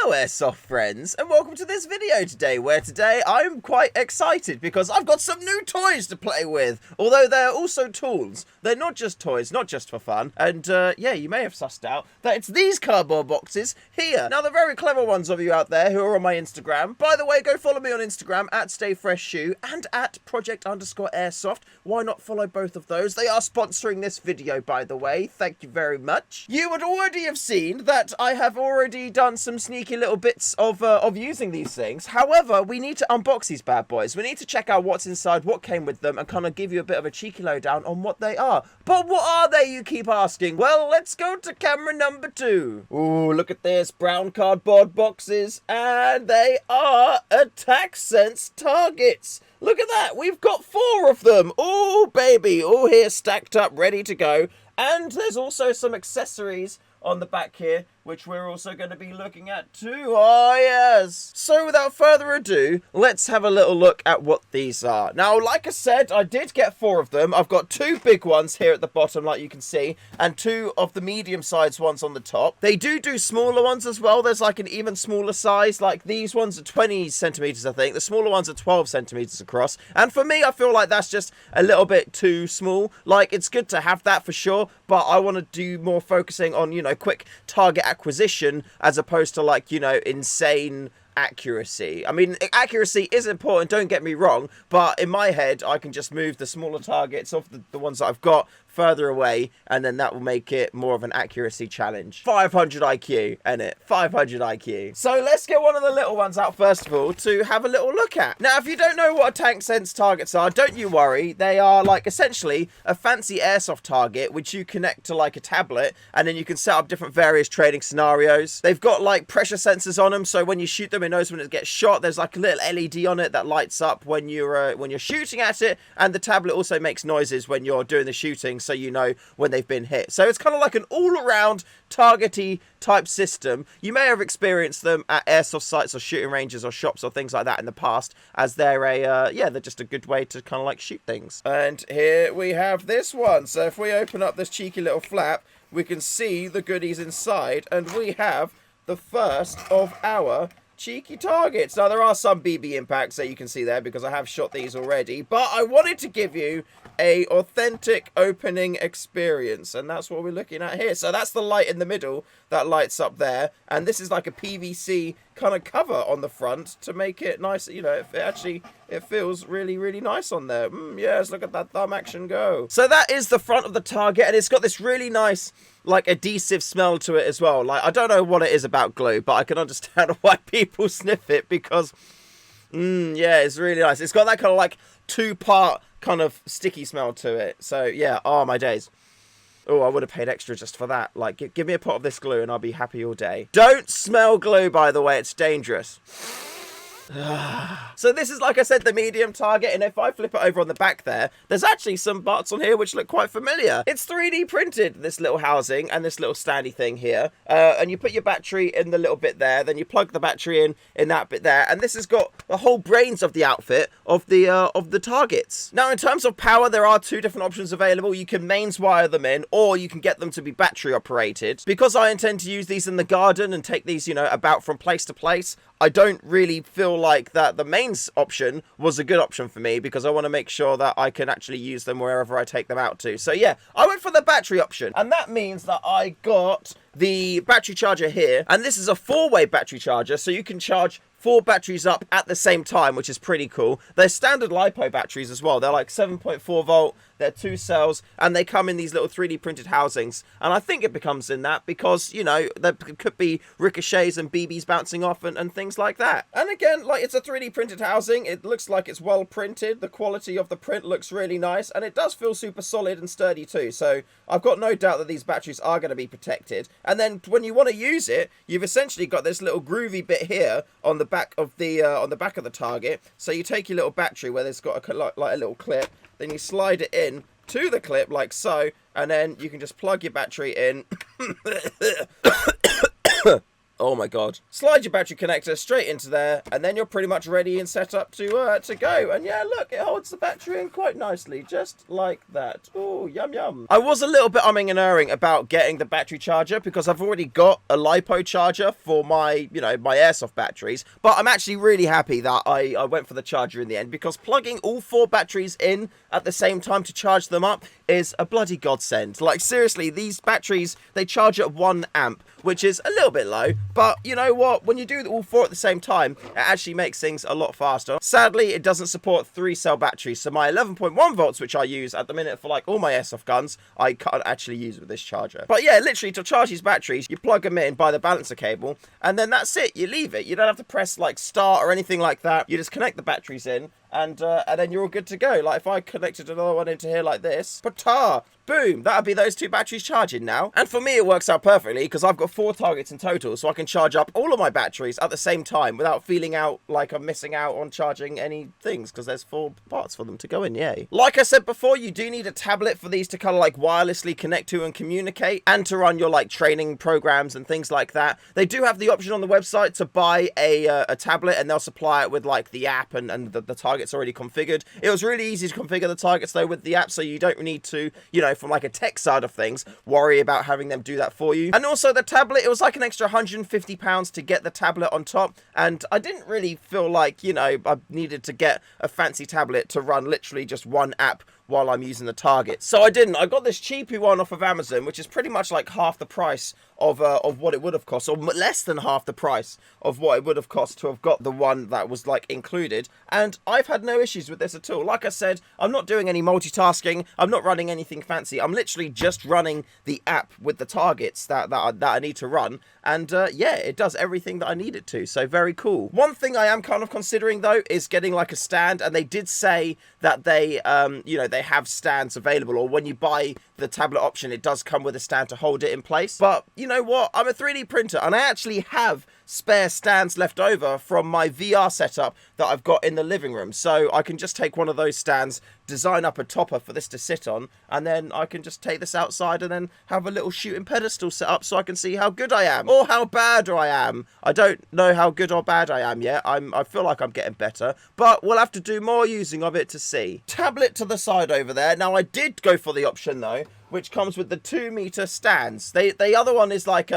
Hello Airsoft friends, and welcome to this video today, where today I'm quite excited because I've got some new toys to play with, although they're also tools. They're not just toys, not just for fun, and yeah, you may have sussed out that it's these cardboard boxes here. Now, the very clever ones of you out there who are on my Instagram, by the way, go follow me on Instagram at StayFreshShoe and at Project_Airsoft. Why not follow both of those? They are sponsoring this video, by the way. Thank you very much. You would already have seen that I have already done some sneaky little bits of using these things. However, we need to unbox these bad boys. We need to check out what's inside, what came with them, and kind of give you a bit of a cheeky lowdown on what they are. But what are they, you keep asking? Well, let's go to camera number 2. Ooh, look at this. Brown cardboard boxes, and they are attack sense targets. Look at that. We've got 4 of them. Ooh, baby. All here stacked up, ready to go. And there's also some accessories on the back here, which we're also going to be looking at too. Oh, yes. So without further ado, let's have a little look at what these are. Now, like I said, I did get 4 of them. I've got 2 big ones here at the bottom, like you can see, and 2 of the medium-sized ones on the top. They do smaller ones as well. There's like an even smaller size. Like these ones are 20 centimeters, I think. The smaller ones are 12 centimeters across. And for me, I feel like that's just a little bit too small. Like, it's good to have that for sure, but I want to do more focusing on, you know, quick target acquisition as opposed to, like, you know, insane accuracy. I mean, accuracy is important, don't get me wrong, but in my head, I can just move the smaller targets off the ones that I've got further away, and then that will make it more of an accuracy challenge. 500 IQ, innit? 500 IQ. So let's get one of the little ones out first of all to have a little look at. Now, if you don't know what attack sense targets are, don't you worry. They are like essentially a fancy airsoft target which you connect to like a tablet, and then you can set up different various training scenarios. They've got like pressure sensors on them, so when you shoot them, it knows when it gets shot. There's like a little LED on it that lights up when you're shooting at it, and the tablet also makes noises when you're doing the shooting, so you know when they've been hit. So it's kind of like an all-around targety type system. You may have experienced them at airsoft sites or shooting ranges or shops or things like that in the past, as they're they're just a good way to kind of like shoot things. And here we have this one. So if we open up this cheeky little flap, we can see the goodies inside, and we have the first of our cheeky targets. Now, there are some BB impacts that you can see there because I have shot these already, but I wanted to give you a authentic opening experience, and that's what we're looking at here. So that's the light in the middle that lights up there, and this is like a PVC kind of cover on the front to make it nice. You know, it feels really, really nice on there. Yes, look at that thumb action go. So that is the front of the target, and it's got this really nice like adhesive smell to it as well. Like, I don't know what it is about glue, but I can understand why people sniff it because yeah, it's really nice. It's got that kind of like 2-part kind of sticky smell to it. So yeah, oh my days. Oh, I would have paid extra just for that. Like, give me a pot of this glue and I'll be happy all day. Don't smell glue, by the way. It's dangerous. So this is, like I said, the medium target, and if I flip it over on the back there's actually some parts on here which look quite familiar. It's 3D printed, this little housing and this little standy thing here, and you put your battery in the little bit there, then you plug the battery in that bit there, and this has got the whole brains of the outfit of the targets. Now, in terms of power, there are 2 different options available. You can mains wire them in, or you can get them to be battery operated. Because I intend to use these in the garden and take these, you know, about from place to place, I don't really feel like that the mains option was a good option for me, because I want to make sure that I can actually use them wherever I take them out to. So yeah, I went for the battery option, and that means that I got the battery charger here, and this is a 4-way battery charger, so you can charge 4 batteries up at the same time, which is pretty cool. They're standard LiPo batteries as well. They're like 7.4 volt, they're 2 cells, and they come in these little 3D printed housings. And I think it becomes in that because, you know, there could be ricochets and BBs bouncing off and things like that. And again, like, it's a 3D printed housing. It looks like it's well printed. The quality of the print looks really nice, and it does feel super solid and sturdy too. So I've got no doubt that these batteries are going to be protected. And then when you want to use it, you've essentially got this little groovy bit here on the back of the target. So you take your little battery where there's got like a little clip, then you slide it in to the clip like so, and then you can just plug your battery in. Oh my god. Slide your battery connector straight into there, and then you're pretty much ready and set up to go. And yeah, look, it holds the battery in quite nicely, just like that. Oh, yum yum. I was a little bit umming and erring about getting the battery charger because I've already got a LiPo charger for my, my Airsoft batteries, but I'm actually really happy that I went for the charger in the end, because plugging all 4 batteries in at the same time to charge them up is a bloody godsend. Like, seriously, these batteries, they charge at 1 amp, which is a little bit low, but you know what? When you do all 4 at the same time, it actually makes things a lot faster. Sadly, it doesn't support 3-cell batteries, so my 11.1 volts, which I use at the minute for like all my Airsoft guns, I can't actually use with this charger. But yeah, literally, to charge these batteries, you plug them in by the balancer cable, and then that's it. You leave it. You don't have to press like start or anything like that. You just connect the batteries in, and then you're all good to go. Like, if I connected another one into here like this, pata, boom, that'd be those 2 batteries charging now. And for me, it works out perfectly because I've got 4 targets in total, so I can charge up all of my batteries at the same time without feeling out like I'm missing out on charging any things, because there's 4 parts for them to go in. Yay. Like I said before, you do need a tablet for these to kind of like wirelessly connect to and communicate, and to run your like training programs and things like that. They do have the option on the website to buy a tablet, and they'll supply it with like the app and the targets already configured. It was really easy to configure the targets though with the app, so you don't need to, from like a tech side of things, worry about having them do that for you. And also the tablet, it was like an extra £150 to get the tablet on top, and I didn't really feel like, I needed to get a fancy tablet to run literally just 1 app while I'm using the target. So I didn't. I got this cheapy one off of Amazon, which is pretty much like half the price of what it would have cost, or less than half the price of what it would have cost to have got the one that was like included. And I've had no issues with this at all. Like I said, I'm not doing any multitasking. I'm not running anything fancy. I'm literally just running the app with the targets that I need to run. And yeah, it does everything that I need it to. So very cool. One thing I am kind of considering though is getting like a stand, and they did say that they they have stands available, or when you buy the tablet option, it does come with a stand to hold it in place. But you know what? I'm a 3D printer, and I actually have spare stands left over from my VR setup that I've got in the living room. So I can just take one of those stands, design up a topper for this to sit on, and then I can just take this outside and then have a little shooting pedestal set up so I can see how good I am, or how bad I am. I don't know how good or bad I am yet. I feel like I'm getting better, but we'll have to do more using of it to see. Tablet to the side over there. Now, I did go for the option though, which comes with the 2-meter stands. The other one is like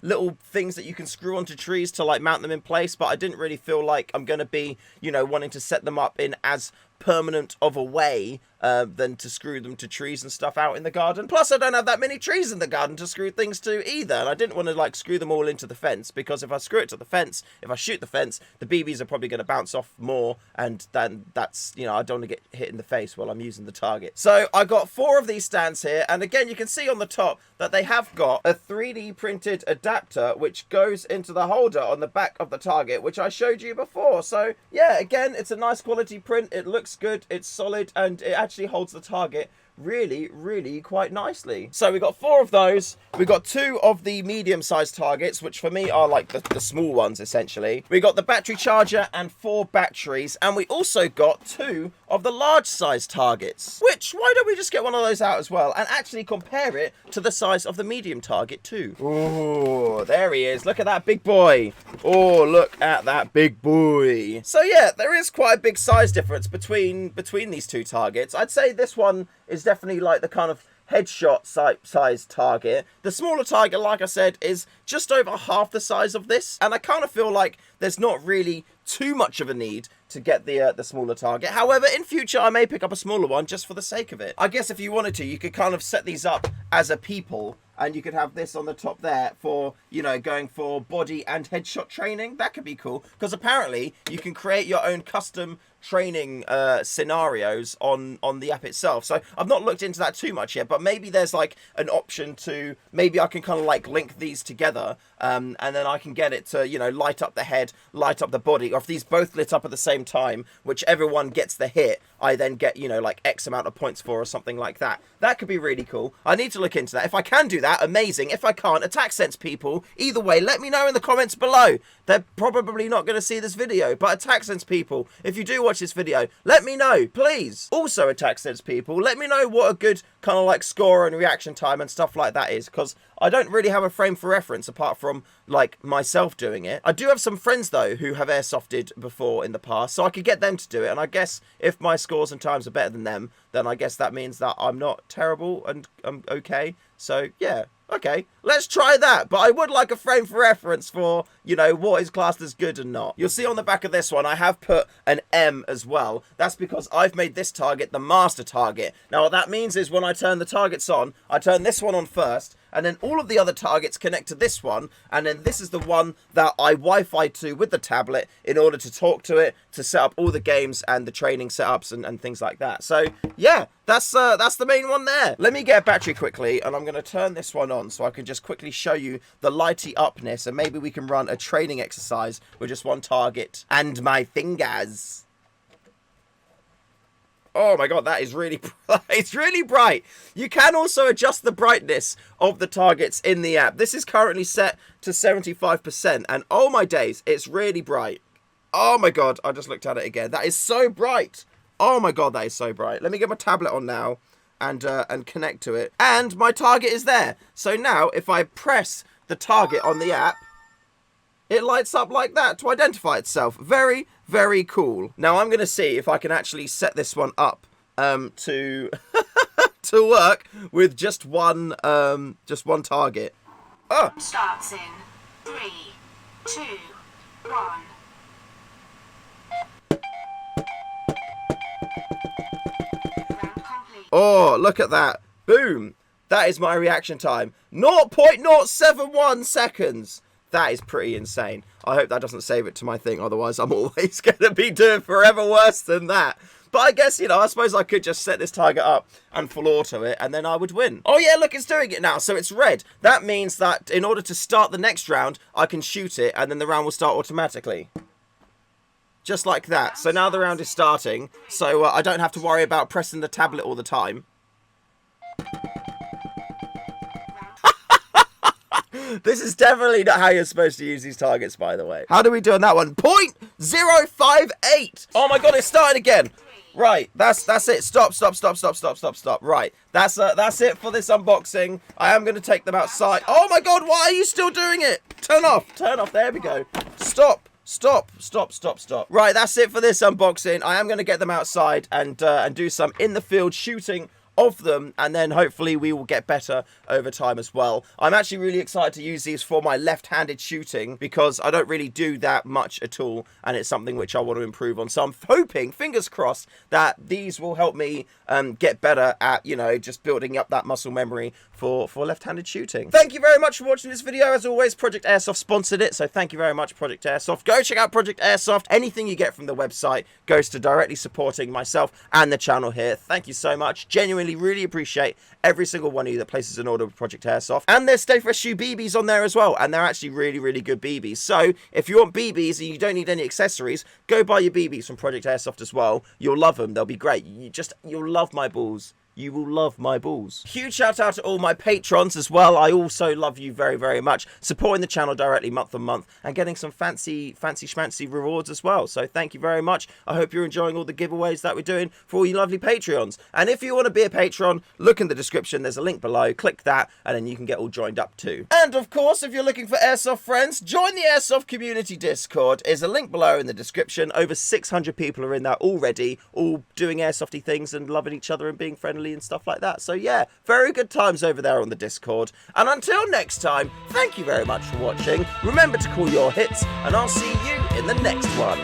little things that you can screw onto trees to like mount them in place, but I didn't really feel like I'm going to be, wanting to set them up in as permanent of a way than to screw them to trees and stuff out in the garden. Plus, I don't have that many trees in the garden to screw things to either, and I didn't want to like screw them all into the fence, because if I screw it to the fence, if I shoot the fence, the BBs are probably going to bounce off more, and then that's, I don't want to get hit in the face while I'm using the target. So I got 4 of these stands here, and again, you can see on the top that they have got a 3D printed adapter which goes into the holder on the back of the target, which I showed you before. So yeah, again, it's a nice quality print. It looks good, it's solid, and it actually holds the target really quite nicely. So we got 4 of those. We got 2 of the medium-sized targets, which for me are like the small ones essentially. We got the battery charger and 4 batteries, and we also got 2 of the large-sized targets. Which, why don't we just get one of those out as well and actually compare it to the size of the medium target too? Oh, there he is. Look at that big boy. Oh, look at that big boy. So yeah, there is quite a big size difference between these 2 targets. I'd say this one is definitely like the kind of headshot size target. The smaller target, like I said, is just over half the size of this, and I kind of feel like there's not really too much of a need to get the smaller target. However, in future, I may pick up a smaller one just for the sake of it. I guess if you wanted to, you could kind of set these up as a people, and you could have this on the top there for, going for body and headshot training. That could be cool, because apparently you can create your own custom training scenarios on the app itself. So I've not looked into that too much yet, but maybe there's like an option to, maybe I can kind of like link these together, and then I can get it to, light up the head, light up the body, or if these both lit up at the same time, whichever one gets the hit, I then get, like X amount of points for, or something like that. That could be really cool. I need to look into that. If I can do that, amazing. If I can't, Attack Sense people, either way, let me know in the comments below. They're probably not going to see this video, but Attack Sense people, if you do watch watch this video, let me know, please. Also, Attack Sense people, let me know what a good kind of like score and reaction time and stuff like that is, because I don't really have a frame for reference apart from like myself doing it. I do have some friends though who have airsofted before in the past, so I could get them to do it, and I guess if my scores and times are better than them, then I guess that means that I'm not terrible and I'm okay. So yeah, okay, let's try that. But I would like a frame for reference for, you know, what is classed as good and not. You'll see on the back of this one, I have put an M as well. That's because I've made this target the master target. Now what that means is when I turn the targets on, I turn this one on first, and then all of the other targets connect to this one, and then this is the one that I Wi-Fi to with the tablet in order to talk to it, to set up all the games and the training setups and things like that. So yeah, that's the main one there. Let me get a battery quickly, and I'm going to turn this one on so I can just quickly show you the lighty upness, and maybe we can run a training exercise with just one target and my fingers. Oh my god, that is really bright. It's really bright. You can also adjust the brightness of the targets in the app. This is currently set to 75%, and oh my days, it's really bright. Oh my god, I just looked at it again. That is so bright. Oh my god, that is so bright. Let me get my tablet on now and connect to it. And my target is there. So now, if I press the target on the app, it lights up like that to identify itself. Very, very cool. Now I'm going to see if I can actually set this one up to to work with just one target. Oh. Starts in 3, 2, 1. Oh, look at that. Boom. That is my reaction time. 0.071 seconds. That is pretty insane. I hope that doesn't save it to my thing, otherwise I'm always going to be doing forever worse than that. But I guess, you know, I suppose I could just set this target up and full auto it, and then I would win. Oh yeah, look, it's doing it now, so it's red. That means that in order to start the next round, I can shoot it, and then the round will start automatically. Just like that. So now the round is starting, so I don't have to worry about pressing the tablet all the time. This is definitely not how you're supposed to use these targets, by the way. How do we do on that one? 0.058! Oh my god, it started again! Right, that's it. Stop. Right, that's it for this unboxing. I am going to take them outside. Oh my god, why are you still doing it? Turn off, there we go. Stop. Right, that's it for this unboxing. I am going to get them outside and do some in the field shooting of them, and then hopefully we will get better over time as well. I'm actually really excited to use these for my left-handed shooting because I don't really do that much at all, and it's something which I want to improve on. So I'm hoping, fingers crossed, that these will help me get better at, you know, just building up that muscle memory for left-handed shooting. Thank you very much for watching this video. As always, Project Airsoft sponsored it, so thank you very much, Project Airsoft. Go check out Project Airsoft. Anything you get from the website goes to directly supporting myself and the channel here. Thank you so much. Genuinely really appreciate every single one of you that places an order with Project Airsoft. And there's StayFreshShoe BBs on there as well, and they're actually really good BBs. So if you want BBs and you don't need any accessories, go buy your BBs from Project Airsoft as well. You'll love them. They'll be great. You'll love my balls. You will love my balls. Huge shout out to all my patrons as well. I also love you very much. Supporting the channel directly month on month and getting some fancy schmancy rewards as well. So thank you very much. I hope you're enjoying all the giveaways that we're doing for all you lovely Patreons. And if you want to be a patron, look in the description. There's a link below. Click that and then you can get all joined up too. And of course, if you're looking for Airsoft friends, join the Airsoft community Discord. There's a link below in the description. Over 600 people are in there already, all doing Airsofty things and loving each other and being friendly and stuff like that. So yeah, very good times over there on the Discord. And until next time, thank you very much for watching. Remember to call your hits, and I'll see you in the next one.